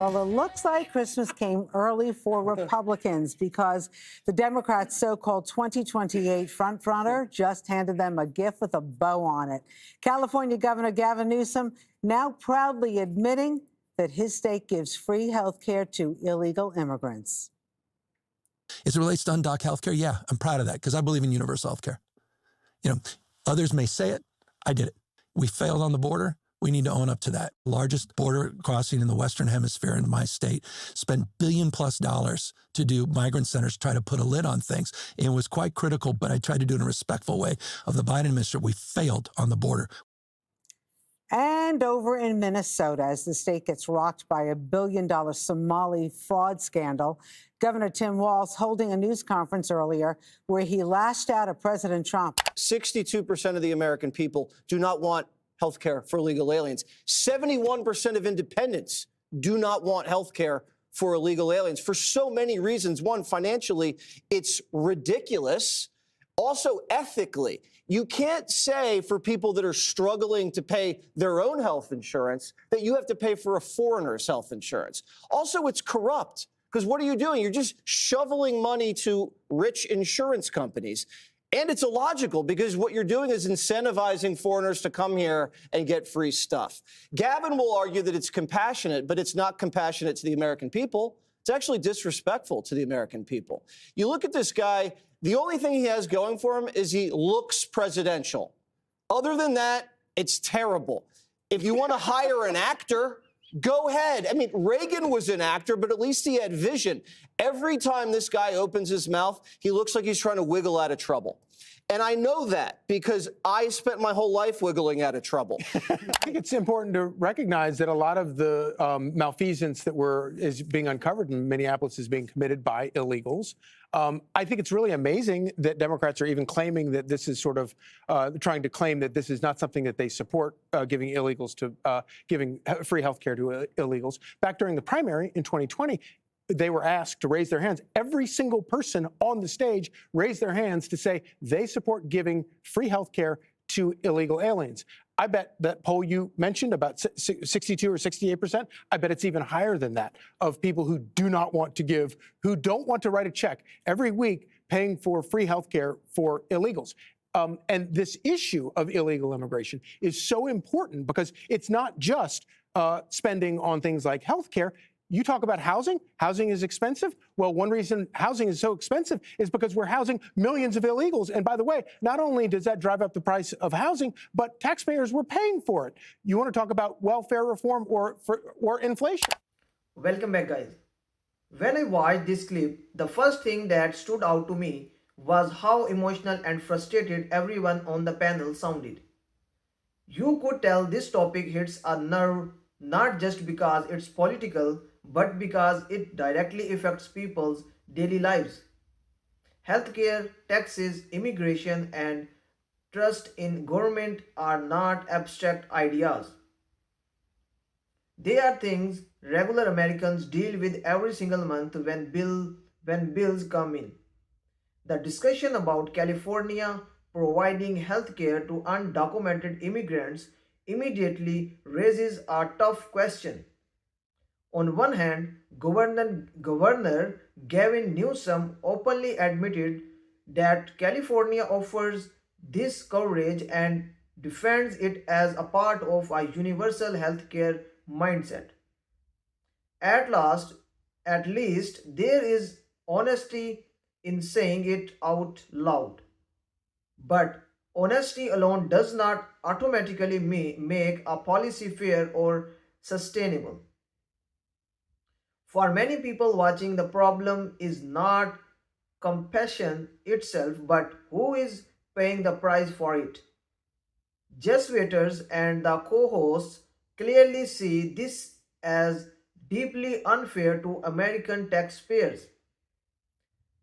Well, it looks like Christmas came early for Republicans because the Democrats' so-called 2028 frontrunner just handed them a gift with a bow on it. California Governor Gavin Newsom now proudly admitting that his state gives free health care to illegal immigrants. As it relates to undoc health care, yeah, I'm proud of that because I believe in universal health care. You know, others may say it. I did it. We failed on the border. We need to own up to that. Largest border crossing in the Western Hemisphere in my state, spent $1 billion+ to do migrant centers, try to put a lid on things. And it was quite critical, but I tried to do it in a respectful way of the Biden administration. We failed on the border. And over in Minnesota, as the state gets rocked by a $1 billion Somali fraud scandal, Governor Tim Walz holding a news conference earlier where he lashed out at President Trump. 62% of the American people do not want health care for illegal aliens. 71% of independents do not want health care for illegal aliens for so many reasons. One, financially, it's ridiculous. Also, ethically, you can't say for people that are struggling to pay their own health insurance that you have to pay for a foreigner's health insurance. Also, it's corrupt because what are you doing? You're just shoveling money to rich insurance companies. And it's illogical because what you're doing is incentivizing foreigners to come here and get free stuff. Gavin will argue that it's compassionate, but it's not compassionate to the American people. It's actually disrespectful to the American people. You look at this guy, the only thing he has going for him is he looks presidential. Other than that, it's terrible. If you want to hire an actor, go ahead. I mean, Reagan was an actor, but at least he had vision. Every time this guy opens his mouth, he looks like he's trying to wiggle out of trouble. And I know that because I spent my whole life wiggling out of trouble. I think it's important to recognize that a lot of the malfeasance that is being uncovered in Minneapolis is being committed by illegals. I think it's really amazing that Democrats are even claiming that this is sort of trying to claim that this is not something that they support, giving free health care to illegals. Back during the primary in 2020, they were asked to raise their hands. Every single person on the stage raised their hands to say they support giving free health care to illegal aliens. I bet that poll you mentioned, about 62 or 68%, I bet it's even higher than that, of people who do not want to give, who don't want to write a check every week paying for free health care for illegals. And this issue of illegal immigration is so important because it's not just spending on things like health care. You talk about housing. Housing is expensive. Well, one reason housing is so expensive is because we're housing millions of illegals. And by the way, not only does that drive up the price of housing, but taxpayers were paying for it. You want to talk about welfare reform or inflation? Welcome back, guys. When I watched this clip, the first thing that stood out to me was how emotional and frustrated everyone on the panel sounded. You could tell this topic hits a nerve not just because it's political, but because it directly affects people's daily lives. Healthcare, taxes, immigration, and trust in government are not abstract ideas. They are things regular Americans deal with every single month when bills come in. The discussion about California providing healthcare to undocumented immigrants immediately raises a tough question. On one hand, Governor Gavin Newsom openly admitted that California offers this coverage and defends it as a part of a universal healthcare mindset. At least there is honesty in saying it out loud. But honesty alone does not automatically make a policy fair or sustainable. For many people watching, the problem is not compassion itself, but who is paying the price for it. Jess Waiters and the co-hosts clearly see this as deeply unfair to American taxpayers.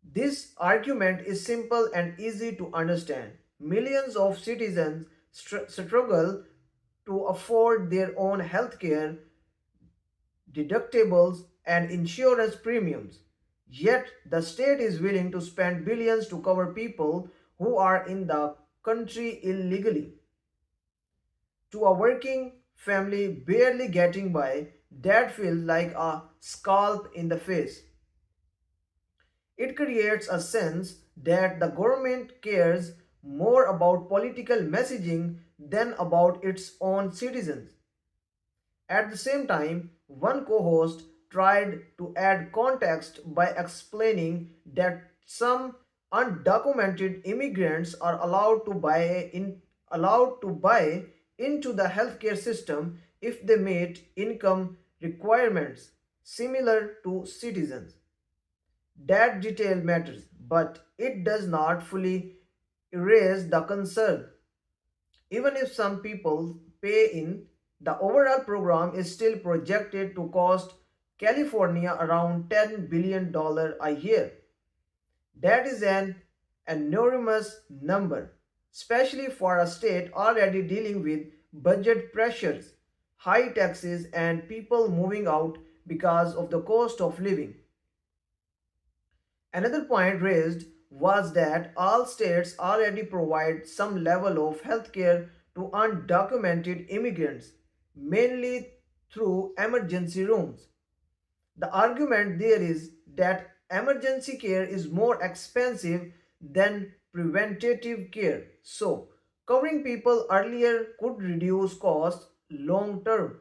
This argument is simple and easy to understand. Millions of citizens struggle to afford their own healthcare, deductibles, and insurance premiums. Yet, the state is willing to spend billions to cover people who are in the country illegally. To a working family barely getting by, that feels like a scalp in the face. It creates a sense that the government cares more about political messaging than about its own citizens. At the same time, one co host tried to add context by explaining that some undocumented immigrants are allowed to buy into the healthcare system if they meet income requirements similar to citizens. That detail matters, but it does not fully erase the concern. Even if some people pay in, the overall program is still projected to cost California around $10 billion a year. That is an enormous number, especially for a state already dealing with budget pressures, high taxes, and people moving out because of the cost of living. Another point raised was that all states already provide some level of healthcare to undocumented immigrants, mainly through emergency rooms. The argument there is that emergency care is more expensive than preventative care, so covering people earlier could reduce costs long term.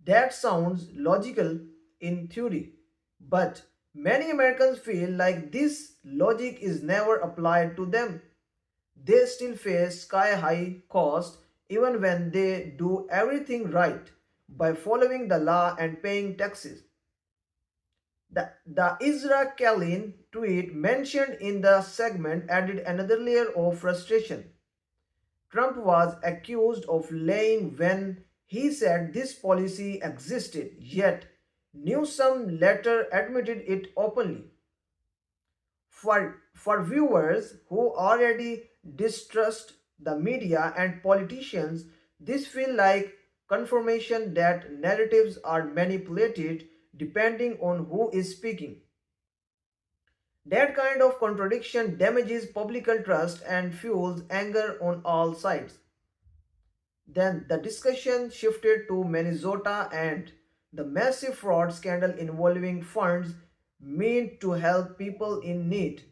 That sounds logical in theory, but many Americans feel like this logic is never applied to them. They still face sky high costs even when they do everything right by following the law and paying taxes. The Isra Kalin tweet mentioned in the segment added another layer of frustration. Trump was accused of lying when he said this policy existed, yet Newsom later admitted it openly. For viewers who already distrust the media and politicians, this feels like confirmation that narratives are manipulated depending on who is speaking. That kind of contradiction damages public trust and fuels anger on all sides. Then the discussion shifted to Minnesota and the massive fraud scandal involving funds meant to help people in need.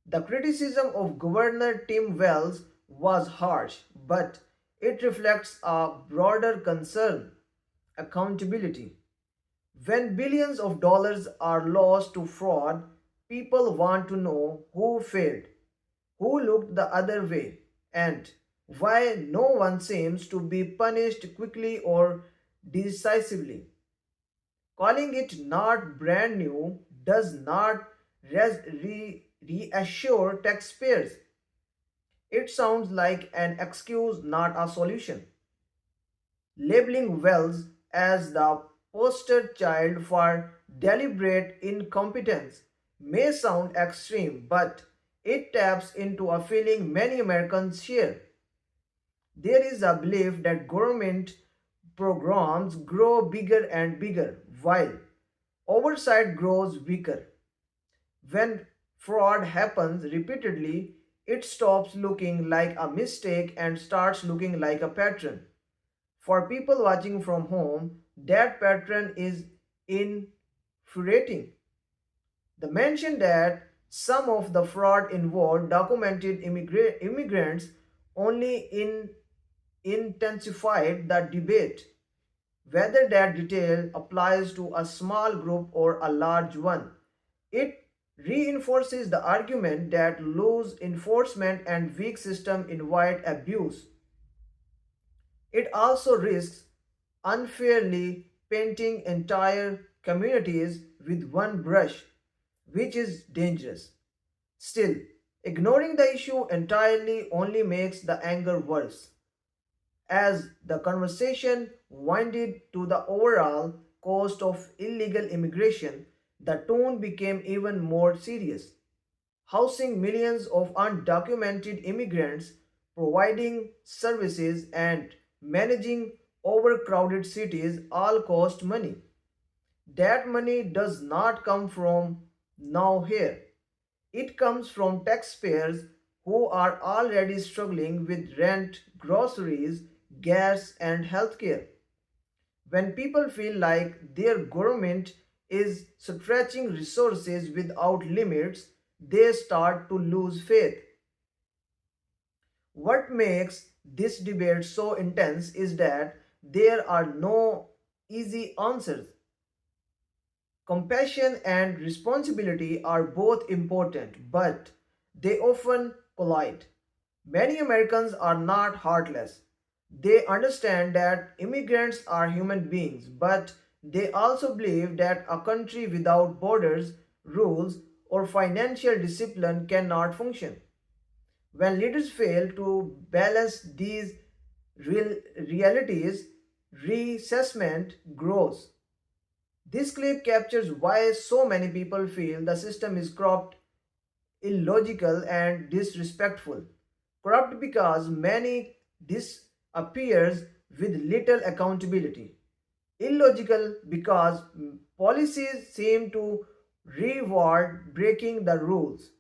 The criticism of Governor Tim Wells was harsh, but it reflects a broader concern: accountability. When billions of dollars are lost to fraud, people want to know who failed, who looked the other way, and why no one seems to be punished quickly or decisively. Calling it not brand new does not reassure taxpayers. It sounds like an excuse, not a solution. Labeling Wells as the poster child for deliberate incompetence may sound extreme, but it taps into a feeling many Americans share. There is a belief that government programs grow bigger and bigger while oversight grows weaker. When fraud happens repeatedly, it stops looking like a mistake and starts looking like a pattern. For people watching from home, that pattern is infuriating. The mention that some of the fraud involved documented immigrants only intensified the debate whether that detail applies to a small group or a large one. It reinforces the argument that loose enforcement and weak system invite abuse. It also risks unfairly painting entire communities with one brush, which is dangerous. Still, ignoring the issue entirely only makes the anger worse. As the conversation winded to the overall cost of illegal immigration, the tone became even more serious. Housing millions of undocumented immigrants, providing services, and managing overcrowded cities all cost money. That money does not come from now here. It comes from taxpayers who are already struggling with rent, groceries, gas, and healthcare. When people feel like their government is stretching resources without limits, they start to lose faith. What makes this debate so intense is that there are no easy answers. Compassion and responsibility are both important, but they often collide. Many Americans are not heartless. They understand that immigrants are human beings, but they also believe that a country without borders, rules, or financial discipline cannot function. When leaders fail to balance these realities, reassessment grows. This clip captures why so many people feel the system is corrupt, illogical, and disrespectful. Corrupt because many disappears with little accountability. Illogical because policies seem to reward breaking the rules.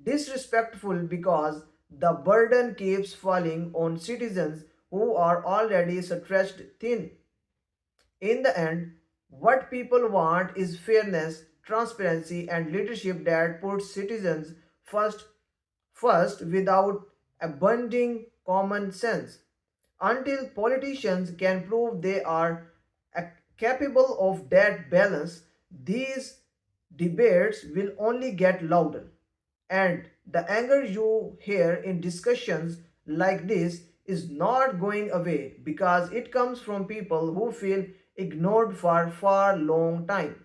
Disrespectful because the burden keeps falling on citizens who are already stretched thin. In the end, what people want is fairness, transparency, and leadership that puts citizens first without abandoning common sense. Until politicians can prove they are capable of that balance, these debates will only get louder. And the anger you hear in discussions like this is not going away because it comes from people who feel ignored for far long time.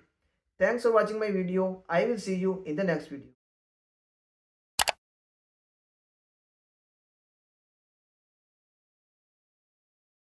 Thanks for watching my video. I will see you in the next video.